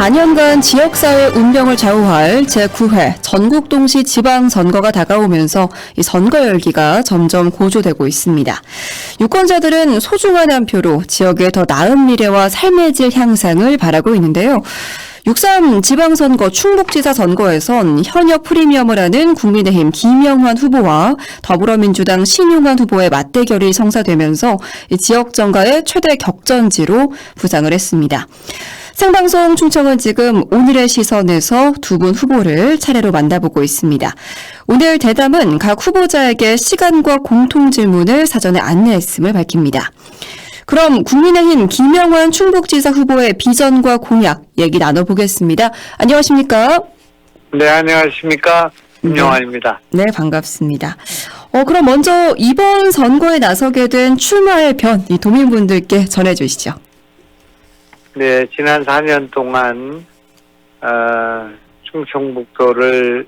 4년간 지역사회 운명을 좌우할 제9회 전국동시 지방선거가 다가오면서 이 선거 열기가 점점 고조되고 있습니다. 유권자들은 소중한 한 표로 지역의 더 나은 미래와 삶의 질 향상을 바라고 있는데요. 6.3 지방선거 충북지사 선거에선 현역 프리미엄을 하는 국민의힘 김영환 후보와 더불어민주당 신용환 후보의 맞대결이 성사되면서 지역 정가의 최대 격전지로 부상을 했습니다. 생방송 충청은 지금 오늘의 시선에서 두 분 후보를 차례로 만나보고 있습니다. 오늘 대담은 각 후보자에게 시간과 공통 질문을 사전에 안내했음을 밝힙니다. 그럼 국민의힘 김영환 충북지사 후보의 비전과 공약 얘기 나눠보겠습니다. 안녕하십니까? 네, 안녕하십니까? 김영환입니다. 네, 반갑습니다. 그럼 먼저 이번 선거에 나서게 된 출마의 변, 이 도민분들께 전해주시죠. 네, 지난 4년 동안 충청북도를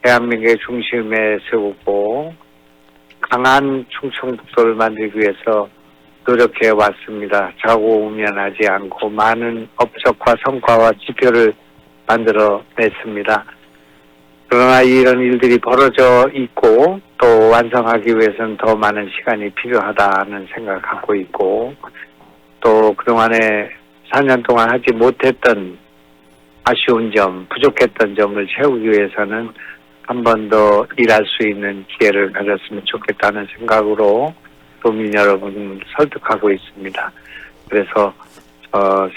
대한민국의 중심에 세우고 강한 충청북도를 만들기 위해서 노력해 왔습니다. 좌고우면하지 않고 많은 업적과 성과와 지표를 만들어 냈습니다. 그러나 이런 일들이 벌어져 있고 또 완성하기 위해서는 더 많은 시간이 필요하다는 생각을 갖고 있고 또 그동안에 4년 동안 하지 못했던 아쉬운 점, 부족했던 점을 채우기 위해서는 한 번 더 일할 수 있는 기회를 가졌으면 좋겠다는 생각으로 도민 여러분을 설득하고 있습니다. 그래서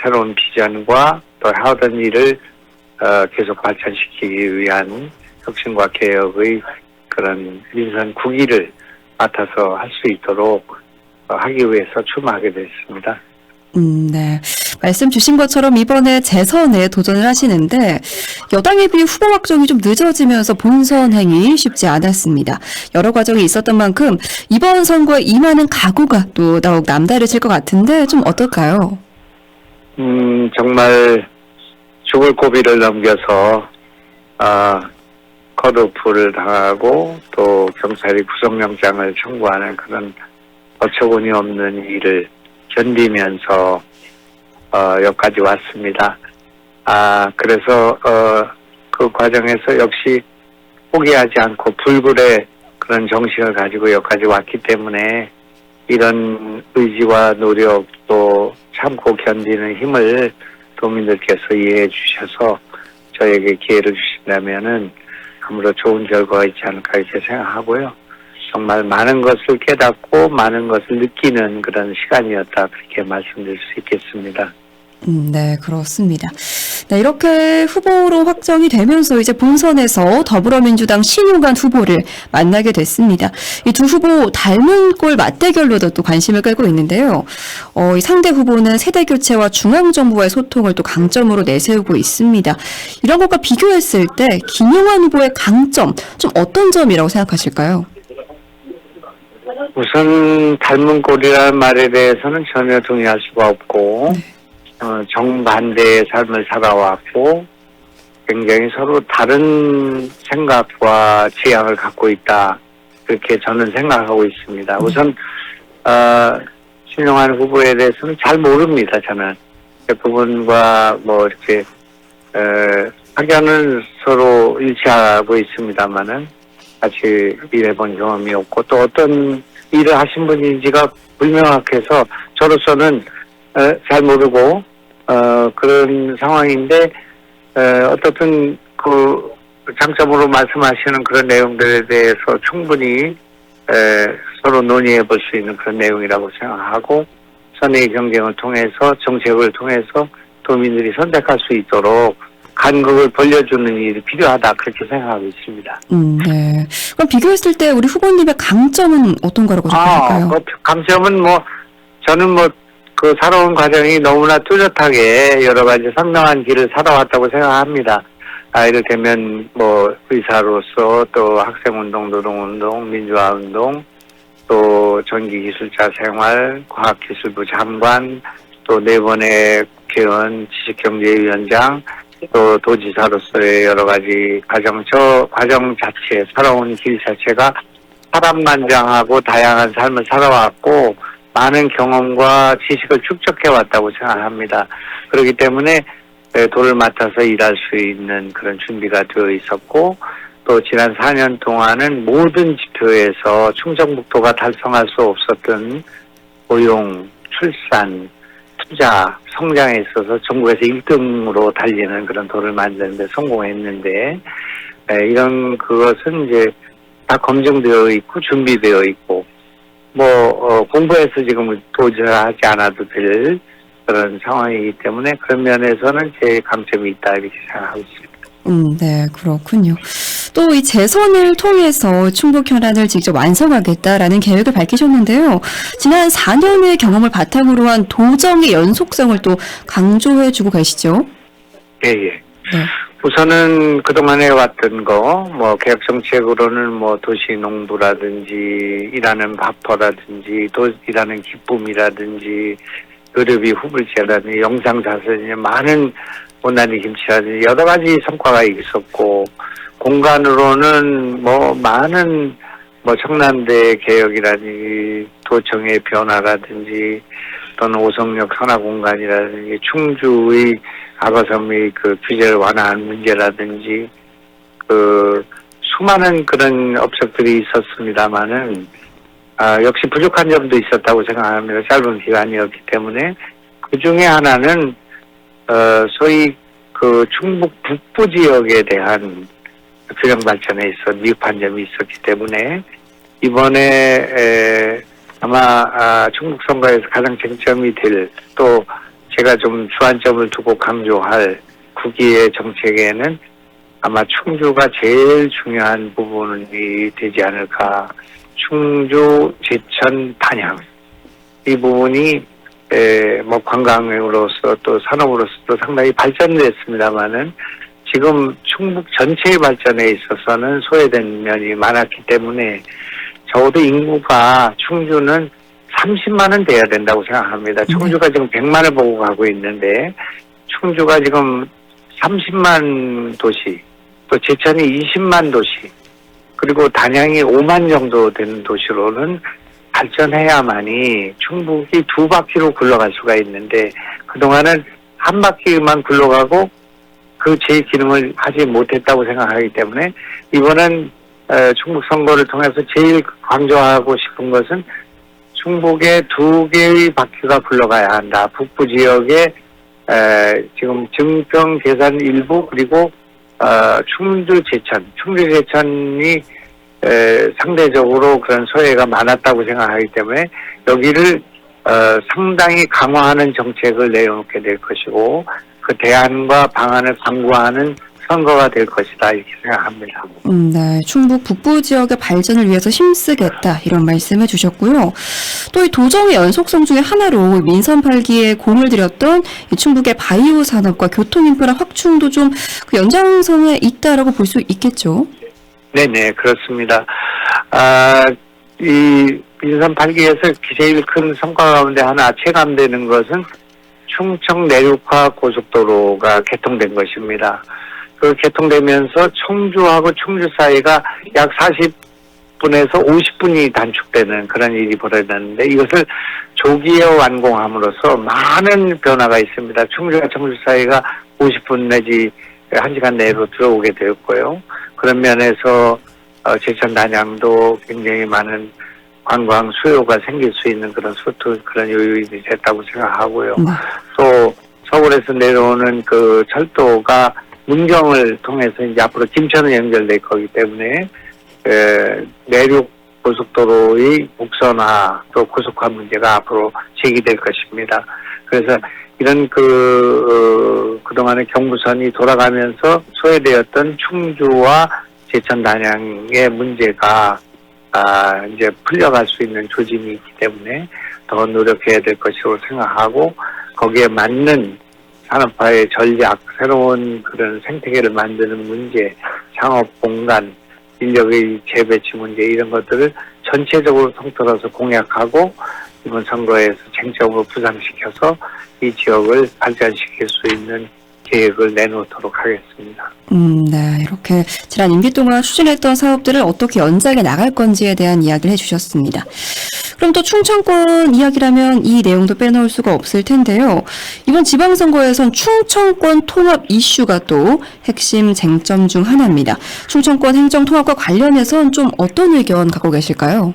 새로운 비전과 또 하던 일을 계속 발전시키기 위한 혁신과 개혁의 그런 민선 국위를 맡아서 할 수 있도록 하기 위해서 출마하게 됐습니다. 네. 말씀 주신 것처럼 이번에 재선에 도전을 하시는데 여당에 비해 후보 확정이 좀 늦어지면서 본선행이 쉽지 않았습니다. 여러 과정이 있었던 만큼 이번 선거에 임하는 각오가 또 더욱 남다르실 것 같은데 좀 어떨까요? 정말 죽을 고비를 넘겨서 컷오프를 당하고 또 경찰이 구속영장을 청구하는 그런 어처구니 없는 일을 견디면서 여기까지 왔습니다. 그래서 그 과정에서 역시 포기하지 않고 불굴의 그런 정신을 가지고 여기까지 왔기 때문에 이런 의지와 노력 또 참고 견디는 힘을 도민들께서 이해해 주셔서 저에게 기회를 주신다면은 아무래도 좋은 결과가 있지 않을까 이렇게 생각하고요. 정말 많은 것을 깨닫고 많은 것을 느끼는 그런 시간이었다 그렇게 말씀드릴 수 있겠습니다. 네, 그렇습니다. 네, 이렇게 후보로 확정이 되면서 이제 본선에서 더불어민주당 신용환 후보를 만나게 됐습니다. 이 두 후보 닮은 꼴 맞대결로도 또 관심을 끌고 있는데요. 이 상대 후보는 세대 교체와 중앙정부와의 소통을 또 강점으로 내세우고 있습니다. 이런 것과 비교했을 때 김영환 후보의 강점, 좀 어떤 점이라고 생각하실까요? 우선 닮은 꼴이라는 말에 대해서는 전혀 동의할 수가 없고 정반대의 삶을 살아왔고 굉장히 서로 다른 생각과 지향을 갖고 있다 그렇게 저는 생각하고 있습니다. 우선 신용환 후보에 대해서는 잘 모릅니다. 저는 그분과 뭐 이렇게 학연은 서로 일치하고 있습니다만은 같이 일해본 경험이 없고 또 어떤 일을 하신 분인지가 불명확해서 저로서는 잘 모르고 그런 상황인데 어떻든 그 장점으로 말씀하시는 그런 내용들에 대해서 충분히 서로 논의해 볼 수 있는 그런 내용이라고 생각하고 선의 경쟁을 통해서 정책을 통해서 도민들이 선택할 수 있도록 간극을 벌려주는 일이 필요하다 그렇게 생각하고 있습니다. 네. 그럼 비교했을 때 우리 후보님의 강점은 어떤 거라고 생각할까요? 강점은 저는 그 살아온 과정이 너무나 뚜렷하게 여러 가지 선명한 길을 살아왔다고 생각합니다. 이를테면 의사로서 또 학생운동, 노동운동, 민주화운동, 또 전기기술자 생활, 과학기술부 장관, 또 4번의 국회의원, 지식경제위원장, 또 도지사로서의 여러 가지 과정 자체, 살아온 길 자체가 파란만장하고 다양한 삶을 살아왔고 많은 경험과 지식을 축적해 왔다고 생각합니다. 그렇기 때문에 도를 맡아서 일할 수 있는 그런 준비가 되어 있었고, 또 지난 4년 동안은 모든 지표에서 충청북도가 달성할 수 없었던 고용, 출산, 투자, 성장에 있어서 전국에서 1등으로 달리는 그런 도를 만드는 데 성공했는데, 이런 그것은 이제 다 검증되어 있고 준비되어 있고, 공부해서 지금 도전하지 않아도 될 그런 상황이기 때문에 그런 면에서는 제 강점이 있다 이렇게 생각하고 있습니다. 네, 그렇군요. 또 이 재선을 통해서 충북 현안을 직접 완성하겠다라는 계획을 밝히셨는데요. 지난 4년의 경험을 바탕으로 한 도정의 연속성을 또 강조해주고 계시죠? 예. 네. 우선은 그동안 해왔던 개혁 정책으로는 도시농부라든지, 일하는 밥터라든지, 또 일하는 기쁨이라든지, 의료비 후불제라든지, 영상자산이 많은 원단이 김치라든지, 여러 가지 성과가 있었고, 공간으로는 많은 청남대 개혁이라든지, 도청의 변화라든지, 또는 오성역 선화공간이라든지, 충주의 과거섬의 그 규제를 완화한 문제라든지, 수많은 그런 업적들이 있었습니다만은, 역시 부족한 점도 있었다고 생각합니다. 짧은 기간이었기 때문에. 그 중에 하나는, 소위 충북 북부 지역에 대한 균형 발전에 있어 미흡한 점이 있었기 때문에, 이번에, 아마, 충북 선거에서 가장 쟁점이 될, 또, 제가 좀 주안점을 두고 강조할 9기의 정책에는 아마 충주가 제일 중요한 부분이 되지 않을까. 충주, 제천, 단양. 이 부분이, 관광으로서 또 산업으로서도 상당히 발전됐습니다만은 지금 충북 전체의 발전에 있어서는 소외된 면이 많았기 때문에 적어도 인구가 충주는 30만은 돼야 된다고 생각합니다. 충주가 지금 100만을 보고 가고 있는데, 충주가 지금 30만 도시, 또 제천이 20만 도시, 그리고 단양이 5만 정도 되는 도시로는 발전해야만이 충북이 2바퀴로 굴러갈 수가 있는데, 그동안은 한 바퀴만 굴러가고 그 제 기능을 하지 못했다고 생각하기 때문에, 이번엔 충북 선거를 통해서 제일 강조하고 싶은 것은 충북에 2개의 바퀴가 굴러가야 한다. 북부 지역에 지금 증평, 계산 일부, 그리고 충주 제천이 상대적으로 그런 소외가 많았다고 생각하기 때문에 여기를 상당히 강화하는 정책을 내놓게 될 것이고, 그 대안과 방안을 강구하는 선거가 될 것이다 이렇게 생각합니다. 네, 충북 북부 지역의 발전을 위해서 힘쓰겠다 이런 말씀해 주셨고요. 또 이 도정의 연속성 중에 하나로 민선 8기에 공을 들였던 이 충북의 바이오 산업과 교통 인프라 확충도 좀 그 연장선에 있다라고 볼 수 있겠죠. 네네, 그렇습니다. 이 민선 8기에서 제일 큰 성과 가운데 하나 체감되는 것은 충청 내륙화 고속도로가 개통된 것입니다. 그 개통되면서 청주하고 충주 사이가 약 40분에서 50분이 단축되는 그런 일이 벌어졌는데, 이것을 조기에 완공함으로써 많은 변화가 있습니다. 충주와 청주 사이가 50분 내지 1시간 내로 들어오게 되었고요. 그런 면에서 제천 단양도 굉장히 많은 관광 수요가 생길 수 있는 그런 요인이 됐다고 생각하고요. 또 서울에서 내려오는 그 철도가 문경을 통해서 이제 앞으로 김천을 연결될 거기 때문에 내륙 고속도로의 국선화 또 고속화 문제가 앞으로 제기될 것입니다. 그래서 이런 그동안의 경부선이 돌아가면서 소외되었던 충주와 제천 단양의 문제가 이제 풀려갈 수 있는 조짐이 있기 때문에 더 노력해야 될 것이라고 생각하고, 거기에 맞는 산업화의 전략, 새로운 그런 생태계를 만드는 문제, 창업 공간, 인력의 재배치 문제, 이런 것들을 전체적으로 통틀어서 공약하고 이번 선거에서 쟁점으로 부상시켜서 이 지역을 발전시킬 수 있는 계획을 내놓도록 하겠습니다. 네. 이렇게 지난 임기 동안 추진했던 사업들을 어떻게 연장해 나갈 건지에 대한 이야기를 해주셨습니다. 그럼 또 충청권 이야기라면 이 내용도 빼놓을 수가 없을 텐데요. 이번 지방선거에선 충청권 통합 이슈가 또 핵심 쟁점 중 하나입니다. 충청권 행정통합과 관련해선 좀 어떤 의견 갖고 계실까요?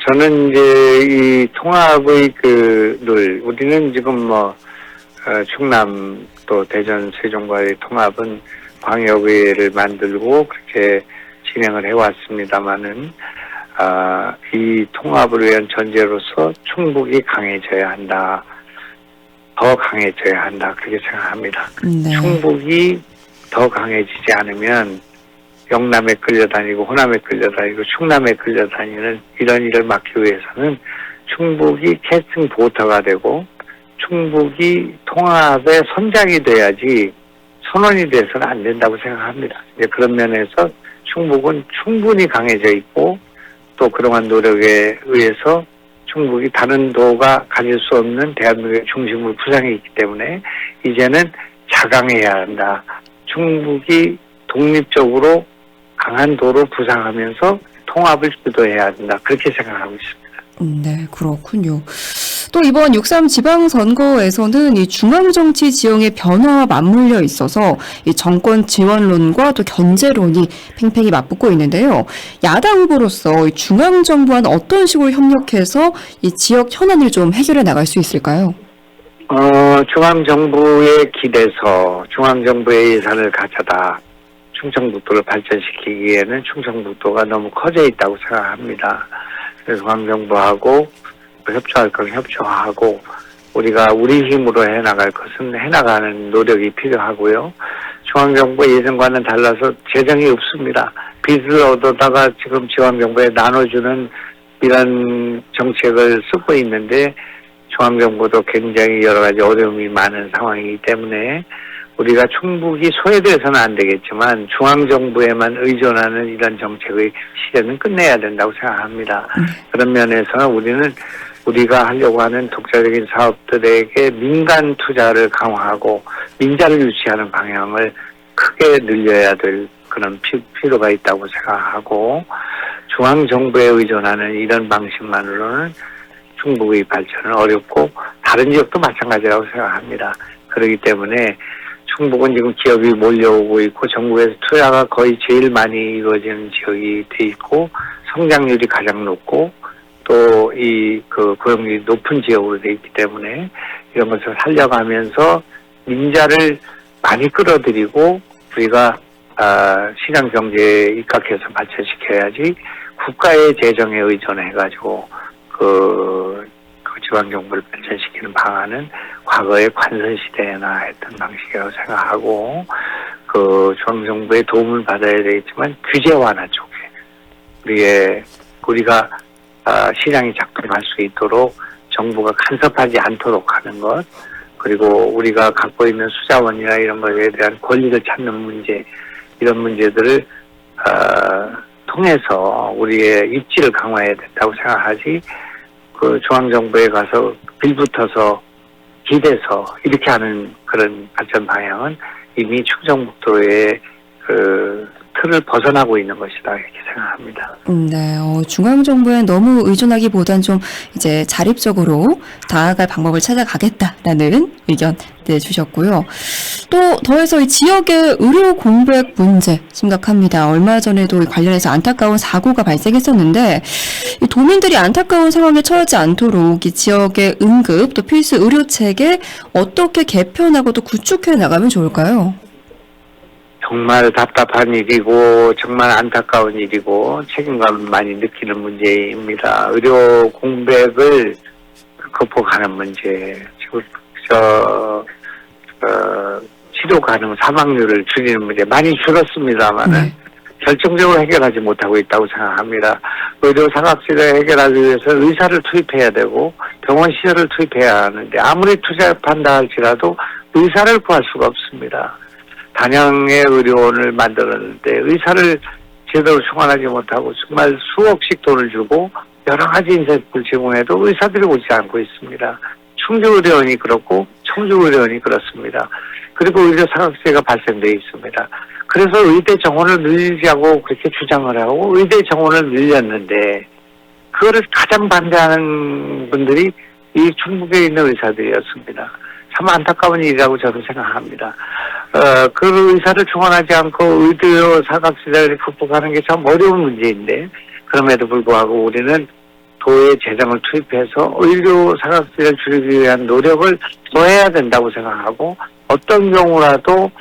저는 이제 이 통합의 늘 우리는 지금 충남 또 대전 세종과의 통합은 광역의회를 만들고 그렇게 진행을 해왔습니다마는 이 통합을 위한 전제로서 충북이 강해져야 한다. 더 강해져야 한다. 그렇게 생각합니다. 네. 충북이 더 강해지지 않으면 영남에 끌려다니고 호남에 끌려다니고 충남에 끌려다니는 이런 일을 막기 위해서는 충북이 캐스팅 보터가 되고 충북이 통합의 선장이 돼야지 선원이 돼서는 안 된다고 생각합니다. 이제 그런 면에서 충북은 충분히 강해져 있고 또 그동안 노력에 의해서 충북이 다른 도가 가질 수 없는 대한민국의 중심을 부상해 있기 때문에 이제는 자강해야 한다. 충북이 독립적으로 강한 도로 부상하면서 통합을 주도해야 한다. 그렇게 생각하고 있습니다. 네, 그렇군요. 또 이번 6.3 지방선거에서는 이 중앙정치 지형의 변화와 맞물려 있어서 이 정권 지원론과 또 견제론이 팽팽히 맞붙고 있는데요. 야당 후보로서 이 중앙정부와는 어떤 식으로 협력해서 이 지역 현안을 좀 해결해 나갈 수 있을까요? 중앙정부에 기대서 중앙정부의 예산을 가져다 충청북도를 발전시키기에는 충청북도가 너무 커져 있다고 생각합니다. 그래서 중앙정부하고 협조할 건 협조하고 우리가 우리 힘으로 해나갈 것은 해나가는 노력이 필요하고요. 중앙정부 예전과는 달라서 재정이 없습니다. 빚을 얻어다가 지금 중앙정부에 나눠주는 이런 정책을 쓰고 있는데 중앙정부도 굉장히 여러 가지 어려움이 많은 상황이기 때문에 우리가 충북이 소외돼서는 안 되겠지만 중앙정부에만 의존하는 이런 정책의 시대는 끝내야 된다고 생각합니다. 그런 면에서는 우리는 우리가 하려고 하는 독자적인 사업들에게 민간 투자를 강화하고 민자를 유치하는 방향을 크게 늘려야 될 그런 필요가 있다고 생각하고 중앙정부에 의존하는 이런 방식만으로는 충북의 발전은 어렵고 다른 지역도 마찬가지라고 생각합니다. 그렇기 때문에 충북은 지금 기업이 몰려오고 있고 전국에서 투자가 거의 제일 많이 이루어지는 지역이 돼 있고 성장률이 가장 높고 또 고용률이 높은 지역으로 돼 있기 때문에 이런 것을 살려가면서 민자를 많이 끌어들이고 우리가 시장 경제에 입각해서 발전시켜야지 국가의 재정에 의존해가지고 그 지방정부를 발전시키는 방안은 과거의 관선 시대에나 했던 방식이라고 생각하고 중앙정부의 도움을 받아야 되겠지만 규제 완화 쪽에 우리가 시장이 작동할 수 있도록 정부가 간섭하지 않도록 하는 것 그리고 우리가 갖고 있는 수자원이나 이런 것에 대한 권리를 찾는 문제 이런 문제들을 통해서 우리의 입지를 강화해야 된다고 생각하지 중앙정부에 가서 빌붙어서 기대서 이렇게 하는 그런 발전 방향은 이미 충청북도의 틀을 벗어나고 있는 것이다 이렇게 생각합니다. 네, 중앙정부에 너무 의존하기보단 좀 이제 자립적으로 다가갈 방법을 찾아가겠다라는 의견 내주셨고요. 또 더해서 이 지역의 의료 공백 문제 심각합니다. 얼마 전에도 관련해서 안타까운 사고가 발생했었는데 이 도민들이 안타까운 상황에 처하지 않도록 이 지역의 응급 또 필수 의료 체계 어떻게 개편하고 또 구축해 나가면 좋을까요? 정말 답답한 일이고 정말 안타까운 일이고 책임감을 많이 느끼는 문제입니다. 의료 공백을 극복하는 문제, 치료 가능 사망률을 줄이는 문제 많이 줄었습니다만은 결정적으로 해결하지 못하고 있다고 생각합니다. 의료 사각지대를 해결하기 위해서 의사를 투입해야 되고 병원 시설을 투입해야 하는데 아무리 투잡한다 할지라도 의사를 구할 수가 없습니다. 단양의 의료원을 만들었는데 의사를 제대로 충원하지 못하고 정말 수억씩 돈을 주고 여러 가지 인사를 제공해도 의사들이 오지 않고 있습니다. 충주의료원이 그렇고 청주의료원이 그렇습니다. 그리고 의료 사각지대가 발생돼 있습니다. 그래서 의대 정원을 늘리자고 그렇게 주장을 하고 의대 정원을 늘렸는데 그거를 가장 반대하는 분들이 이 중국에 있는 의사들이었습니다. 참 안타까운 일이라고 저는 생각합니다. 그 의사를 충원하지 않고 의료 사각지대를 극복하는 게 참 어려운 문제인데 그럼에도 불구하고 우리는 도의 재정을 투입해서 의료 사각지대를 줄이기 위한 노력을 더 해야 된다고 생각하고 어떤 경우라도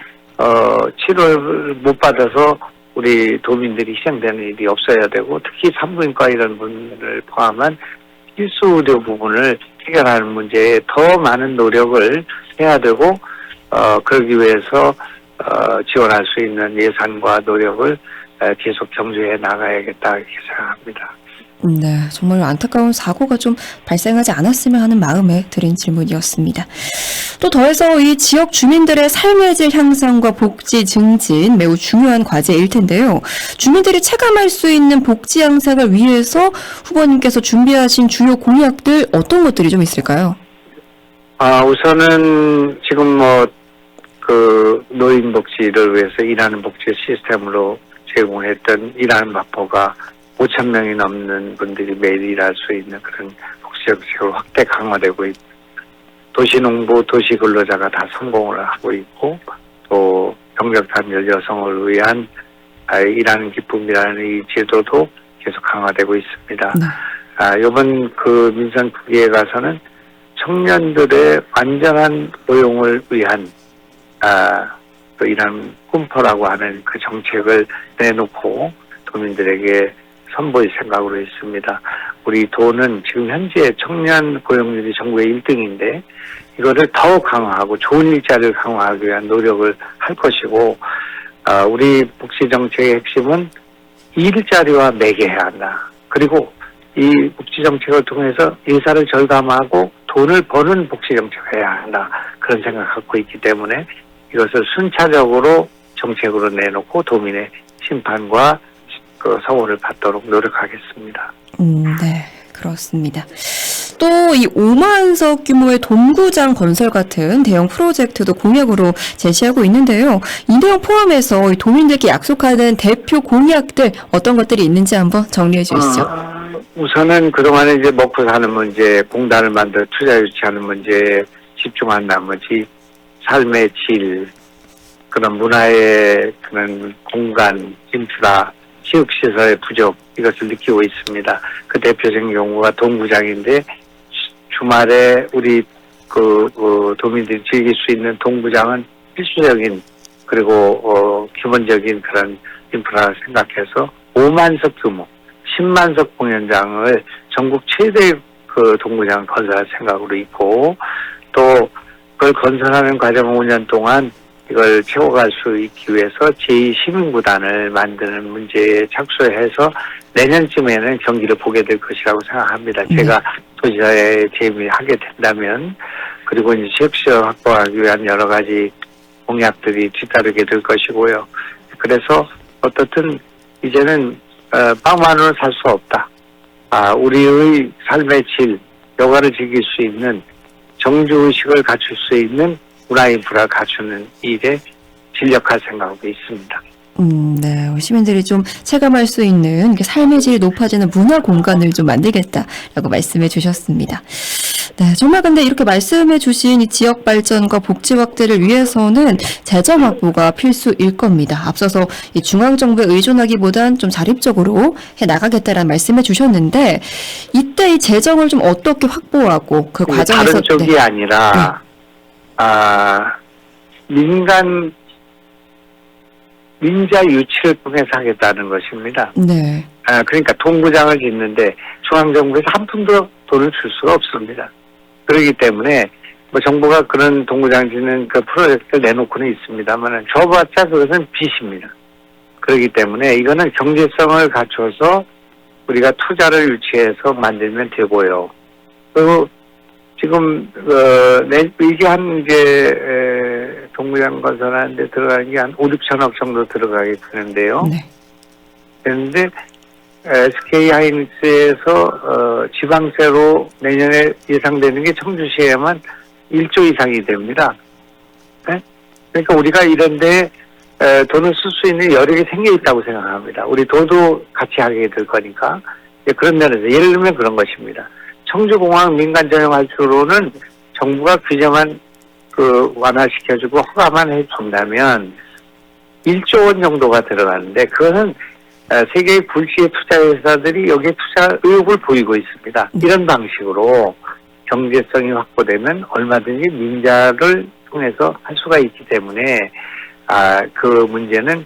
치료를 못 받아서 우리 도민들이 희생되는 일이 없어야 되고 특히 산부인과 이런 분들을 포함한 필수 의료 부분을 해결하는 문제에 더 많은 노력을 해야 되고 그러기 위해서 지원할 수 있는 예산과 노력을 계속 경주해 나가야겠다 이렇게 생각합니다. 네, 정말 안타까운 사고가 좀 발생하지 않았으면 하는 마음에 드린 질문이었습니다. 또 더해서 이 지역 주민들의 삶의 질 향상과 복지 증진 매우 중요한 과제일 텐데요. 주민들이 체감할 수 있는 복지 향상을 위해서 후보님께서 준비하신 주요 공약들 어떤 것들이 좀 있을까요? 우선은 지금 노인 복지를 위해서 일하는 복지 시스템으로 제공했던 일하는 밥포가 5,000명이 넘는 분들이 매일 일할 수 있는 그런 복지정책을 확대 강화되고 있고 도시농부, 도시근로자가 다 성공을 하고 있고 또 병력단절 여성을 위한 일하는 기쁨이라는 이 제도도 계속 강화되고 있습니다. 네. 이번 그 민선특위에 가서는 청년들의 완전한 고용을 위한 또 이런 꿈포라고 하는 그 정책을 내놓고 도민들에게 선보일 생각으로 있습니다. 우리 도는 지금 현재 청년 고용률이 전국의 1등인데 이거를 더 강화하고 좋은 일자리를 강화하기 위한 노력을 할 것이고 우리 복지정책의 핵심은 일자리와 매개해야 한다. 그리고 이 복지정책을 통해서 예산을 절감하고 돈을 버는 복지정책을 해야 한다. 그런 생각을 갖고 있기 때문에 이것을 순차적으로 정책으로 내놓고 도민의 심판과 그 성원을 받도록 노력하겠습니다. 네, 그렇습니다. 또 이 5만석 규모의 동구장 건설 같은 대형 프로젝트도 공약으로 제시하고 있는데요. 이 내용 포함해서 도민들께 약속하는 대표 공약들 어떤 것들이 있는지 한번 정리해 주시죠. 우선은 그동안에 이제 먹고 사는 문제, 공단을 만들어 투자 유치하는 문제에 집중한 나머지 삶의 질, 그런 문화의 그런 공간, 인프라, 체육시설의 부족 이것을 느끼고 있습니다. 그 대표적인 경우가 동구장인데 주말에 우리 도민들이 즐길 수 있는 동구장은 필수적인 그리고 기본적인 그런 인프라를 생각해서 5만석 규모, 10만석 공연장을 전국 최대 그 동구장 건설할 생각으로 있고 또 그걸 건설하는 과정 5년 동안 이걸 채워갈 수 있기 위해서 제2시민구단을 만드는 문제에 착수해서 내년쯤에는 경기를 보게 될 것이라고 생각합니다. 제가 도지사에 재임하게 된다면 그리고 이제 체육시설 확보하기 위한 여러 가지 공약들이 뒤따르게 될 것이고요. 그래서 어떻든 이제는 빵만으로는 살 수 없다. 우리의 삶의 질, 여가를 즐길 수 있는 정주의식을 갖출 수 있는 문화인프라를 갖추는 일에 진력할 생각하고 있습니다. 네. 시민들이 좀 체감할 수 있는 삶의 질이 높아지는 문화 공간을 좀 만들겠다라고 말씀해 주셨습니다. 네. 정말 근데 이렇게 말씀해 주신 이 지역 발전과 복지 확대를 위해서는 재정 확보가 필수일 겁니다. 앞서서 이 중앙정부에 의존하기보단 좀 자립적으로 해 나가겠다라는 말씀해 주셨는데 이때 이 재정을 좀 어떻게 확보하고 그 과정에서 다른 쪽이 아니라 민자 유치를 통해서 하겠다는 것입니다. 네. 그러니까 동구장을 짓는데 중앙정부에서 한 푼도 돈을 줄 수가 없습니다. 그렇기 때문에 정부가 그런 동구장 짓는 그 프로젝트를 내놓고는 있습니다만 줘봤자 그것은 빚입니다. 그렇기 때문에 이거는 경제성을 갖춰서 우리가 투자를 유치해서 만들면 되고요. 그리고 지금 이게 한 동구장 건설하는데 들어가는 게 한 5, 6천억 정도 들어가게 되는데요. 네. 그런데 SK 하이닉스에서 지방세로 내년에 예상되는 게 청주시에만 1조 이상이 됩니다. 네? 그러니까 우리가 이런데 돈을 쓸 수 있는 여력이 생겨 있다고 생각합니다. 우리 도도 같이 하게 될 거니까. 그런 면에서 예를 들면 그런 것입니다. 청주공항 민간 전용활주로는 정부가 규제만 완화시켜주고 허가만 해준다면 1조 원 정도가 들어가는데 그것은 세계의 굴지의 투자회사들이 여기에 투자 의욕을 보이고 있습니다. 이런 방식으로 경제성이 확보되면 얼마든지 민자를 통해서 할 수가 있기 때문에 그 문제는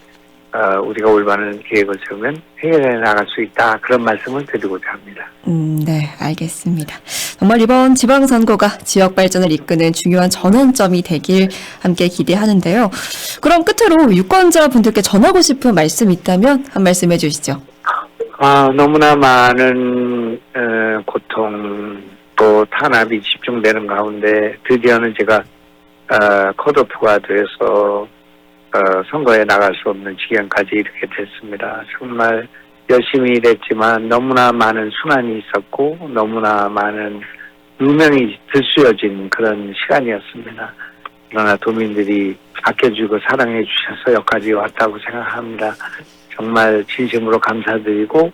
우리가 올바른 계획을 세우면 해결해 나갈 수 있다. 그런 말씀을 드리고자 합니다. 네, 알겠습니다. 정말 이번 지방선거가 지역 발전을 이끄는 중요한 전환점이 되길 함께 기대하는데요. 그럼 끝으로 유권자분들께 전하고 싶은 말씀 있다면 한 말씀 해주시죠. 너무나 많은 고통 또 탄압이 집중되는 가운데 드디어는 제가 컷오프가 돼서 선거에 나갈 수 없는 지경까지 이렇게 됐습니다. 정말 열심히 일했지만 너무나 많은 순환이 있었고 너무나 많은 누명이 들쑤여진 그런 시간이었습니다. 그러나 도민들이 아껴주고 사랑해 주셔서 여기까지 왔다고 생각합니다. 정말 진심으로 감사드리고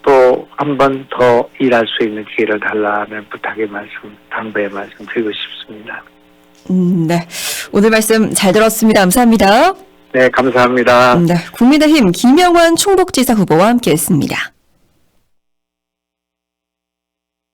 또 한 번 더 일할 수 있는 기회를 달라는 부탁의 말씀, 당부의 말씀 드리고 싶습니다. 네, 오늘 말씀 잘 들었습니다. 감사합니다. 네, 감사합니다. 네, 국민의힘 김영환 충북지사 후보와 함께했습니다.